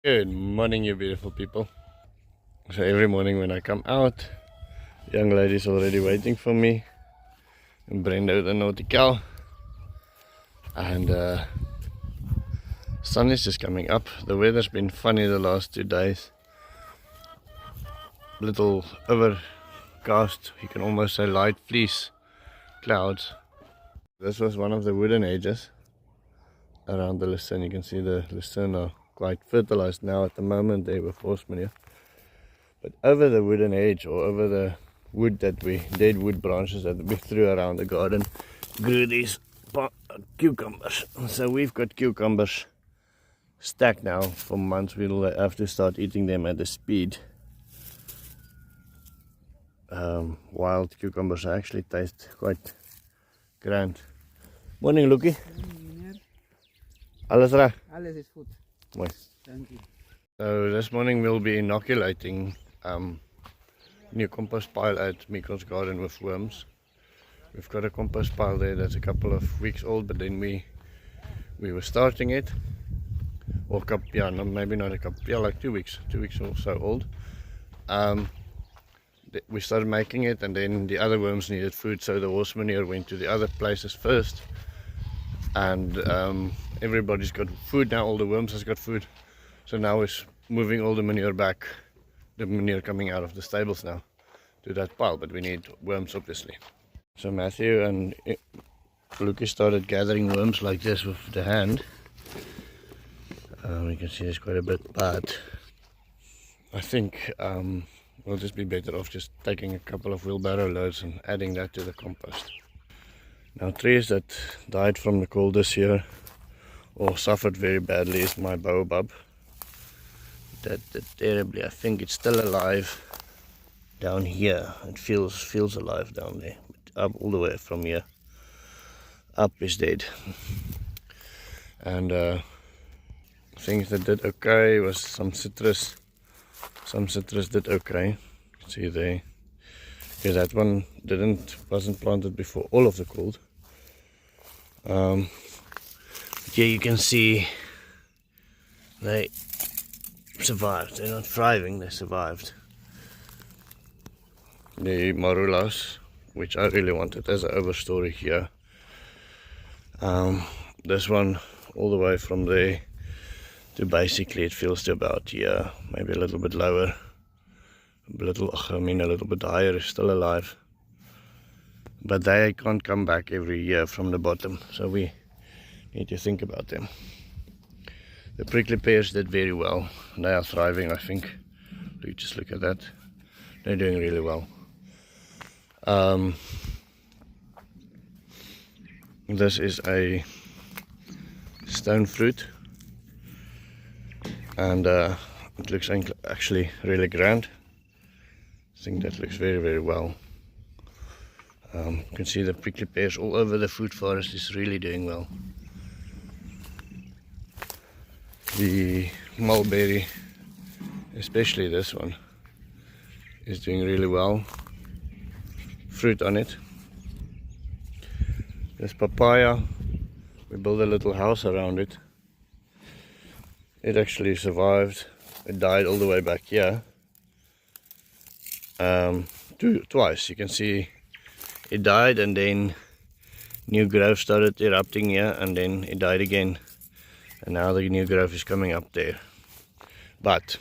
Good morning, you beautiful people. So every morning when I come out, young lady's already waiting for me, and Brenda the naughty cow, and sun is just coming up. The weather's been funny the last 2 days. Little overcast, you can almost say light fleece clouds. This was one of the wooden edges around the lucerne. You can see the lucerne are quite fertilized now at the moment. They were force manure. But over the wooden edge, or over the wood dead wood branches that we threw around the garden, grew these cucumbers. So we've got cucumbers stacked now for months. We'll have to start eating them at a speed. Wild cucumbers actually taste quite grand. Morning, Lucky. Alles reg? Alles is goed. Mooi. Thank you. So this morning we'll be inoculating new compost pile at Mikon's garden with worms. We've got a compost pile there that's a couple of weeks old, but then we were starting it, or maybe not a couple, like 2 weeks or so old. We started making it, and then the other worms needed food, so the horse manure went to the other places first, and everybody's got food now. All the worms has got food, so now it's moving all the manure back, the manure coming out of the stables now, to that pile. But we need worms, obviously. So Matthew and Lucas started gathering worms like this with the hand. You can see there's quite a bit, but I think we'll just be better off just taking a couple of wheelbarrow loads and adding that to the compost. Now, trees that died from the cold this year or suffered very badly is my baobab. That terribly. I think it's still alive down here. It feels alive down there. But up all the way from here up is dead. And things that did okay was some citrus. Some citrus did okay. You can see there. Yeah, that one wasn't planted before all of the cold. Here you can see they survived. They're not thriving, they survived. The marulas, which I really wanted as an overstory here. This one all the way from there to basically it feels to about here, maybe a little bit lower. A little bit higher is still alive. But they can't come back every year from the bottom, so we need to think about them. The prickly pears did very well. They are thriving, I think. Just look at that. They're doing really well. This is a stone fruit, and it looks actually really grand. I think that looks very, very well. You can see the prickly pears all over the fruit forest is really doing well. The mulberry, especially this one, is doing really well. Fruit on it. This papaya, we built a little house around it. It actually survived. It died all the way back here. Twice. You can see it died, and then new growth started erupting here, and then it died again, and now the new growth is coming up there. But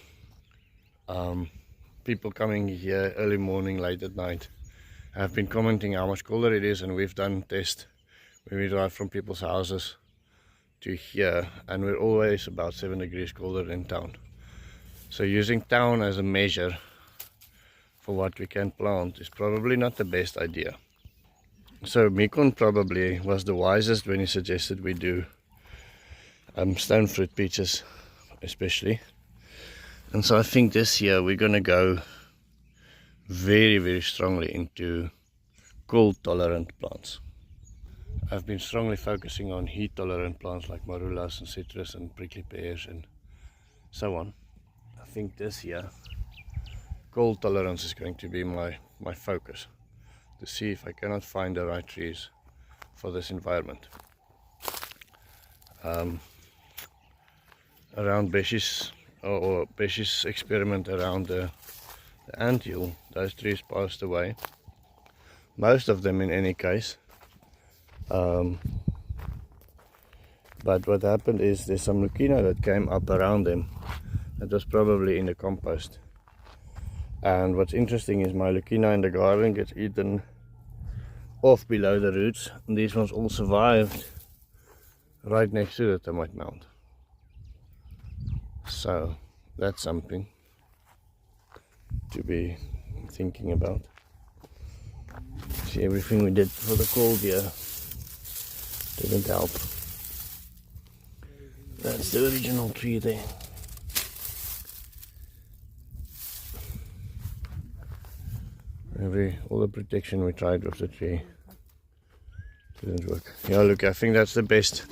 people coming here early morning, late at night, have been commenting how much colder it is, and we've done tests when we drive from people's houses to here, and we're always about 7 degrees colder than town. So using town as a measure for what we can plant is probably not the best idea. So Mikon probably was the wisest when he suggested we do stone fruit peaches especially. And so I think this year we're gonna go very, very strongly into cold tolerant plants. I've been strongly focusing on heat tolerant plants like marulas and citrus and prickly pears and so on. I think this year cold tolerance is going to be my focus, to see if I cannot find the right trees for this environment. Around Beshies or Pesci's experiment around the anthill, those trees passed away. Most of them in any case. But what happened is there's some lucina that came up around them. That was probably in the compost. And what's interesting is my lucina in the garden gets eaten off below the roots. And these ones all survived right next to the termite mound. So that's something to be thinking about. See, everything we did for the cold year didn't help. That's the original tree there. All the protection we tried with the tree didn't work. Yeah, look, I think that's the best.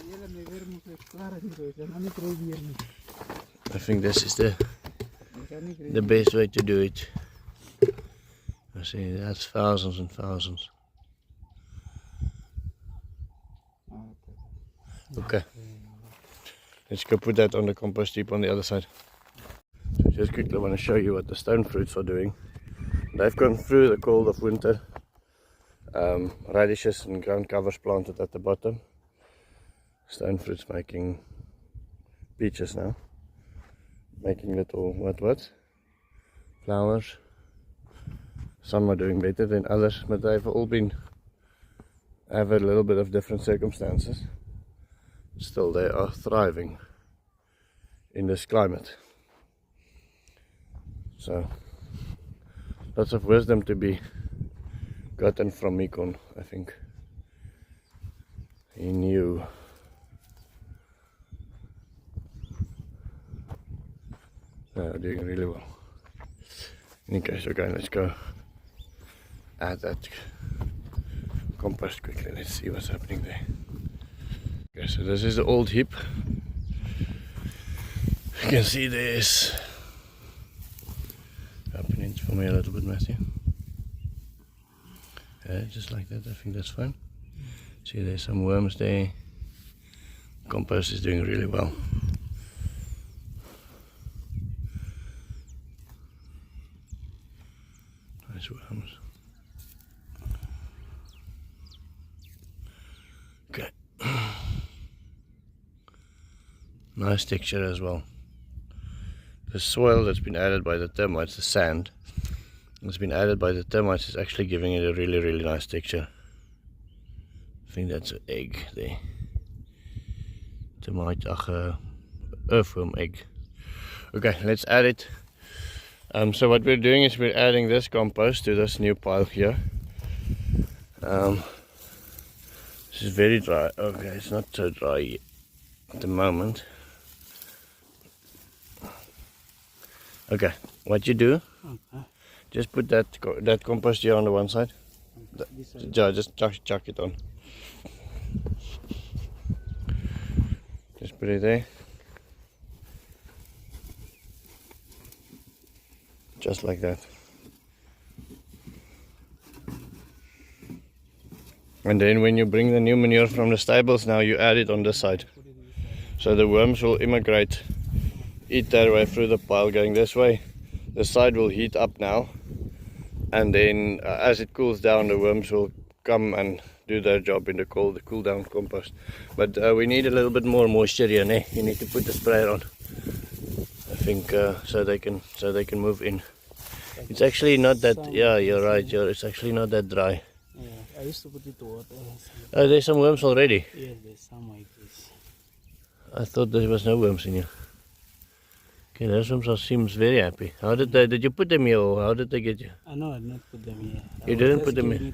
I think this is the best way to do it. I see, that's thousands and thousands. Okay. Let's go put that on the compost heap on the other side. So just quickly I want to show you what the stone fruits are doing. They've gone through the cold of winter. Radishes and ground covers planted at the bottom. Stone fruits making peaches now. Making little what? Flowers. Some are doing better than others, but they've all have a little bit of different circumstances. Still they are thriving in this climate. So lots of wisdom to be gotten from Mikon, I think. He knew. They're doing really well. In any case, okay, let's go add that compost quickly. Let's see what's happening there. Okay, so this is the old heap. You can see there's up an inch for me a little bit, Matthew. Just like that, I think that's fine. See, there's some worms there. Compost is doing really well. Nice worms. Okay. Nice texture as well. The soil that's been added by the termites, the sand that's been added by the termites, is actually giving it a really, really nice texture. I think that's an egg there. Termite, earthworm egg. Okay, let's add it. So what we're doing is we're adding this compost to this new pile here. This is very dry. Okay, it's not so dry at the moment. Okay, what you do, just put that compost here on the one side. Just chuck it on. Just put it there. Just like that. And then when you bring the new manure from the stables, now you add it on this side. So the worms will immigrate, eat their way through the pile going this way. The side will heat up now, and then as it cools down, the worms will come and do their job in the cool down compost. But we need a little bit more moisture here, né? You need to put the sprayer on, I think, so they can move in. It's actually not that, yeah, you're right, it's actually not that dry. Yeah, I used to put it to water. Oh, there's some worms already? Yeah, there's some like this. I thought there was no worms in here. Okay, those worms seems very happy. How did you put them here, or how did they get you? No, I did not put them here. You didn't put them here?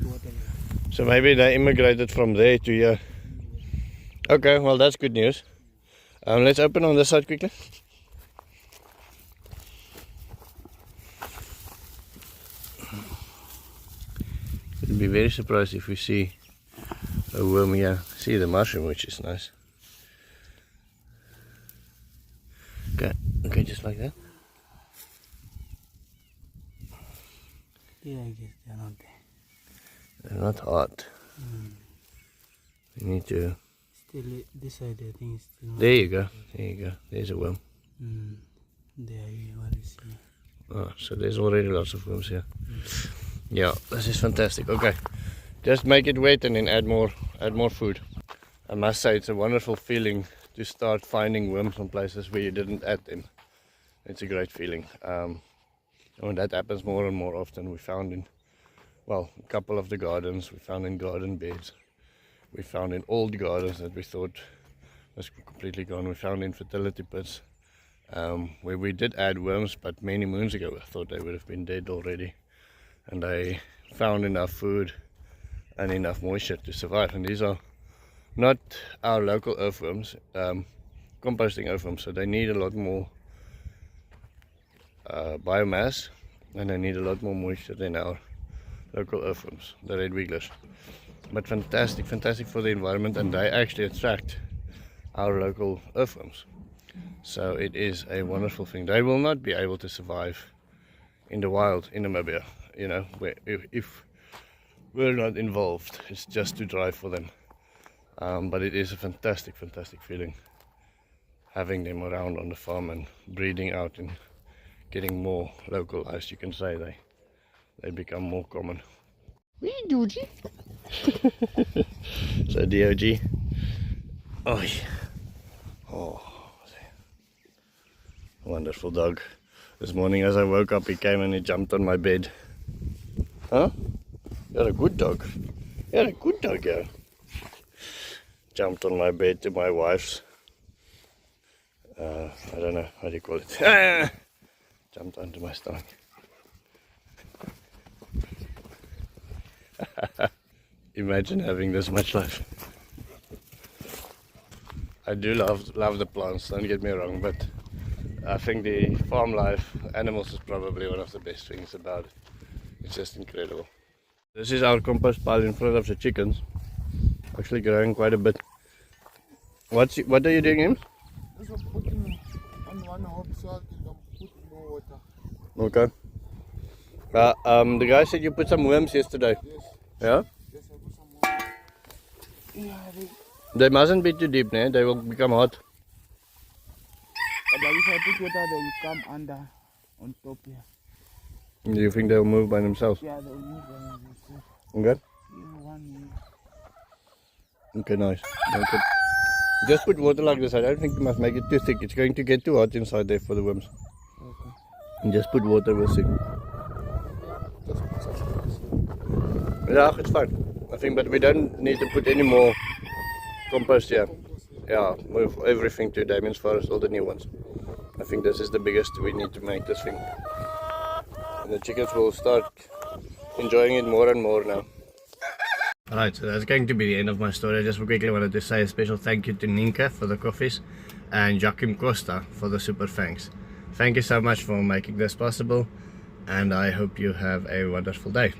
So maybe they immigrated from there to here. Okay, well that's good news. Let's open on this side quickly. I'd be very surprised if we see a worm here. See the mushroom, which is nice. Okay, just like that. Yeah, I guess they're not there. They're not hot. You need to. Still, this side I think is still. There you go. There you go. There's a worm. There you want to see. Oh, so there's already lots of worms here. Yeah, this is fantastic. Okay, just make it wet and then add more food. I must say it's a wonderful feeling to start finding worms on places where you didn't add them. It's a great feeling. And that happens more and more often. We found in, well, a couple of the gardens, we found in garden beds, we found in old gardens that we thought was completely gone. We found in fertility pits where we did add worms, but many moons ago I thought they would have been dead already. And they found enough food and enough moisture to survive. And these are not our local earthworms, composting earthworms, so they need a lot more biomass, and they need a lot more moisture than our local earthworms, the red wigglers. But fantastic for the environment, and they actually attract our local earthworms. So it is a wonderful thing. They will not be able to survive in the wild in Namibia, you know, where if we're not involved, it's just too dry for them. But it is a fantastic feeling having them around on the farm and breeding out and getting more localized, you can say. They become more common. Wee Doogie. So DOG. Oh, yeah. Oh, wonderful dog. This morning as I woke up, he came and he jumped on my bed. Huh? You're a good dog. You're a good dog, yeah. Jumped on my bed to my wife's. I don't know, how do you call it? Jumped onto my stomach. Imagine having this much life. I do love the plants, don't get me wrong, but I think the farm life, animals is probably one of the best things about it. It's just incredible. This is our compost pile in front of the chickens. Actually growing quite a bit. What are you doing, him? Just putting on one hop salt and put more Okay. water. The guy said you put some worms yesterday. Yes. Yeah? Yes, I put some water. Yeah, They mustn't be too deep, né? They will become hot. but if I put water, they will come under, on top here. Do you think they'll move by themselves? Yeah, they will move by themselves. Okay. Yeah, 1 minute. Okay, nice. Okay. Just put water like this. I don't think you must make it too thick. It's going to get too hot inside there for the worms. Okay. And just put water with it. Just put some. Yeah, it's fine. I think, but we don't need to put any more compost here. Yeah, move everything to Damien's forest, all the new ones. I think this is the biggest we need to make this thing. And the chickens will start enjoying it more and more now. Alright, so that's going to be the end of my story. I just quickly wanted to say a special thank you to Ninka for the coffees and Joachim Costa for the super thanks. Thank you so much for making this possible, and I hope you have a wonderful day.